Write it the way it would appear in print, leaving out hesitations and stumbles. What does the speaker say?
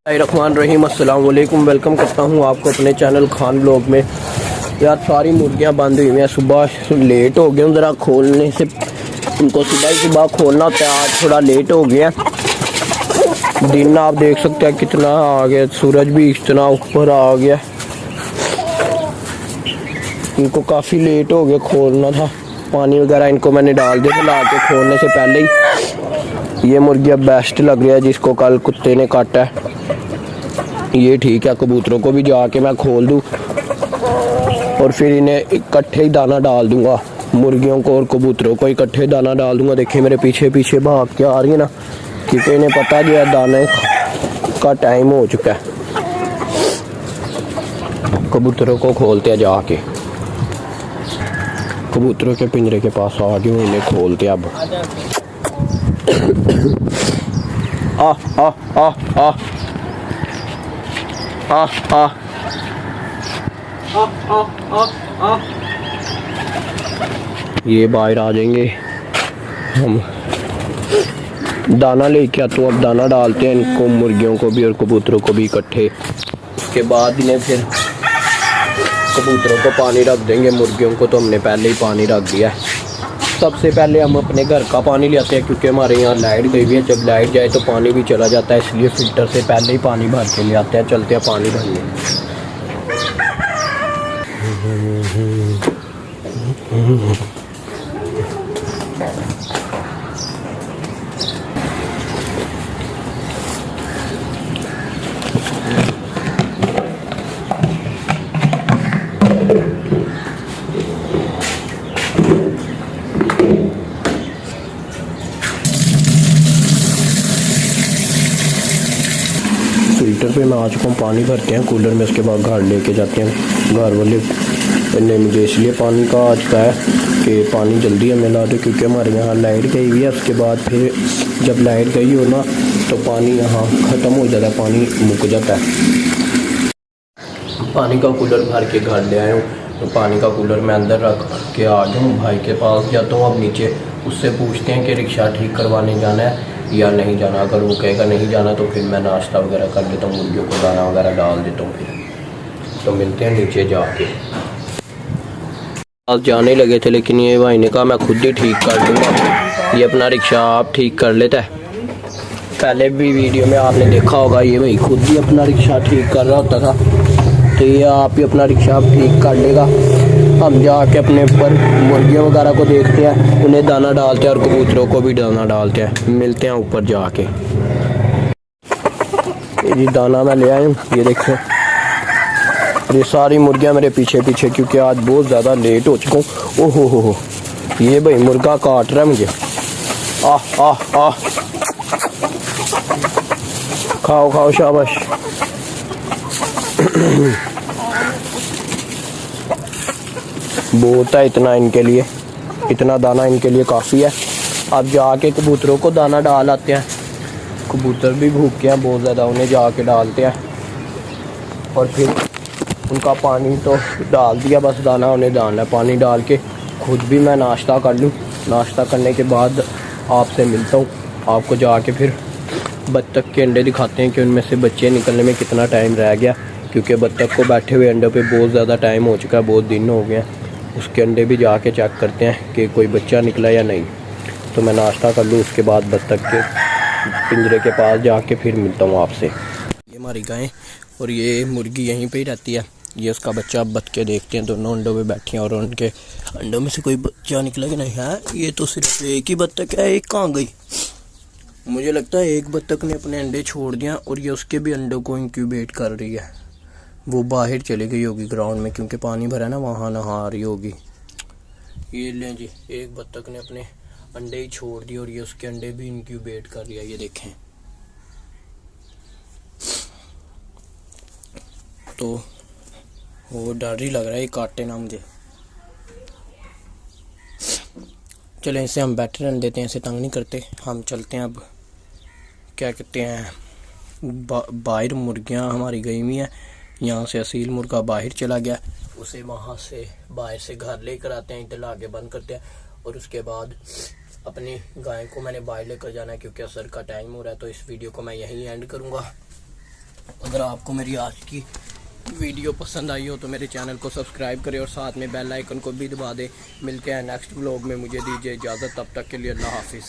रहमान रहीम अस्सलाम वालेकुम। वेलकम करता हूँ आपको अपने चैनल खान ब्लॉग में। यार सारी मुर्गियाँ बंद हुई हैं, सुबह लेट हो गए ज़रा खोलने से, उनको सुबह खोलना होता है। आज थोड़ा लेट हो गया। दिन आप देख सकते हैं कितना आ गया, सूरज भी इतना ऊपर आ गया। इनको काफ़ी लेट हो गया, खोलना था। पानी वगैरह इनको मैंने डाल दिया था ला के खोलने से पहले ही। ये मुर्गियाँ बेस्ट लग रही है जिसको कल कुत्ते ने काटा है। ये ठीक है, कबूतरों को भी जाके मैं खोल दूँ और फिर इन्हें इकट्ठे ही दाना डाल दूंगा। मुर्गियों को और कबूतरों को इकट्ठे दाना डाल दूंगा। देखिए मेरे पीछे पीछे भाग के आ रही है ना, क्योंकि इन्हें पता जो है दाने का टाइम हो चुका है। कबूतरों को खोलते हैं जाके, कबूतरों के पिंजरे के पास आ गए, इन्हें खोलते हैं अब। आ आ आ आ आ आ ये बाहर आ जाएंगे। हम दाना लेके आते हैं, अब दाना डालते हैं इनको, मुर्गियों को भी और कबूतरों को भी इकट्ठे। उसके बाद इन्हें फिर कबूतरों को पानी रख देंगे। मुर्गियों को तो हमने पहले ही पानी रख दिया है। सबसे पहले हम अपने घर का पानी ले आते हैं, क्योंकि हमारे यहाँ लाइट गई हुई है। जब लाइट जाए तो पानी भी चला जाता है, इसलिए फ़िल्टर से पहले ही पानी भर के ले आते हैं। चलते हैं पानी भरने। फ़िल्टर पे मैं आ चुका हूँ, पानी भरते हैं कूलर में, उसके बाद घर लेके जाते हैं। घर वाले ने मुझे इसलिए पानी का आज कहा है कि पानी जल्दी हमें ला दो, क्योंकि हमारे यहाँ लाइट गई हुई है। उसके बाद फिर जब लाइट गई हो ना तो पानी यहाँ ख़त्म हो जाता है, पानी मुक जाता है। पानी का कूलर भर के घर ले आया हूँ, तो पानी का कूलर मैं अंदर रख के आ गया हूँ। भाई के पास जाता हूँ अब नीचे, उससे पूछते हैं कि रिक्शा ठीक करवाने जाना है या नहीं जाना। अगर वो कहेगा नहीं जाना तो फिर मैं नाश्ता वगैरह कर लेता हूँ, मुर्गियों को दाना वगैरह डाल देता हूँ। फिर तो मिलते हैं नीचे जाके। आज जाने लगे थे, लेकिन ये भाई ने कहा मैं खुद ही ठीक कर दूँगा, ये अपना रिक्शा आप ठीक कर लेता है। पहले भी वीडियो में आपने देखा होगा, ये भाई खुद ही अपना रिक्शा ठीक कर रहा होता था, तो ये आप ही अपना रिक्शा ठीक कर लेगा। हम जाके अपने ऊपर मुर्गियों वगैरह को देखते हैं, उन्हें दाना डालते हैं और कबूतरों को भी दाना डालते हैं। मिलते हैं ऊपर जाके। ये दाना मैं ले आया हूँ, ये देखो। ये सारी मुर्गियाँ मेरे पीछे पीछे, क्योंकि आज बहुत ज़्यादा लेट हो चुका हूँ। ओहो हो, ये भाई मुर्गा काट रहा है मुझे। आ आ आ खाओ खाओ, शाबाश। बहुत है इतना इनके लिए, इतना दाना इनके लिए काफ़ी है। अब जाके कबूतरों को दाना डाल आते हैं। कबूतर भी भूखे हैं बहुत ज़्यादा, उन्हें जाके डालते हैं और फिर उनका पानी तो डाल दिया, बस दाना उन्हें डालना है। पानी डाल के खुद भी मैं नाश्ता कर लूँ। नाश्ता करने के बाद आपसे मिलता हूँ। आपको जाके फिर बत्तख के अंडे दिखाते हैं कि उनमें से बच्चे निकलने में कितना टाइम रह गया, क्योंकि बत्तख को बैठे हुए अंडों पे बहुत ज़्यादा टाइम हो चुका है, बहुत दिन हो गए हैं। उसके अंडे भी जाके चेक करते हैं कि कोई बच्चा निकला या नहीं। तो मैं नाश्ता कर लूँ, उसके बाद बत्तख के पिंजरे के पास जाके फिर मिलता हूँ आपसे। ये हमारी गाय और ये मुर्गी यहीं पे ही रहती है। ये उसका बच्चा, अब बत्तखें देखते हैं, दोनों अंडों पे बैठी हैं और उनके अंडों में से कोई बच्चा निकला कि नहीं है। ये तो सिर्फ एक ही बत्तख है, एक कहाँ गई? मुझे लगता है एक बत्तख ने अपने अंडे छोड़ दिया और ये उसके भी अंडों को इंक्यूबेट कर रही है। वो बाहर चली गई होगी ग्राउंड में, क्योंकि पानी भरा ना, वहाँ नहा रही होगी। ये लें जी, एक बत्तख ने अपने अंडे ही छोड़ दिए और ये उसके अंडे भी इंक्यूबेट कर रही है। ये देखें, तो वो डर ही लग रहा है ये काटे ना मुझे। चलें इसे हम बैठे रहने देते हैं, इसे तंग नहीं करते। हम चलते हैं अब, क्या कहते हैं, बाहर मुर्गियाँ हमारी गई हुई हैं। यहाँ से असील मुर्गा बाहर चला गया, उसे वहाँ से बाहर से घर लेकर आते हैं, इधर आगे बंद करते हैं और उसके बाद अपनी गाय को मैंने बाहर लेकर जाना है, क्योंकि असर का टाइम हो रहा है। तो इस वीडियो को मैं यहीं एंड करूँगा। अगर आपको मेरी आज की वीडियो पसंद आई हो तो मेरे चैनल को सब्सक्राइब करें और साथ में बेल आइकन को भी दबा दें। मिलते हैं नेक्स्ट व्लॉग में, मुझे दीजिए इजाज़त, तब तक के लिए अल्लाह हाफिज़।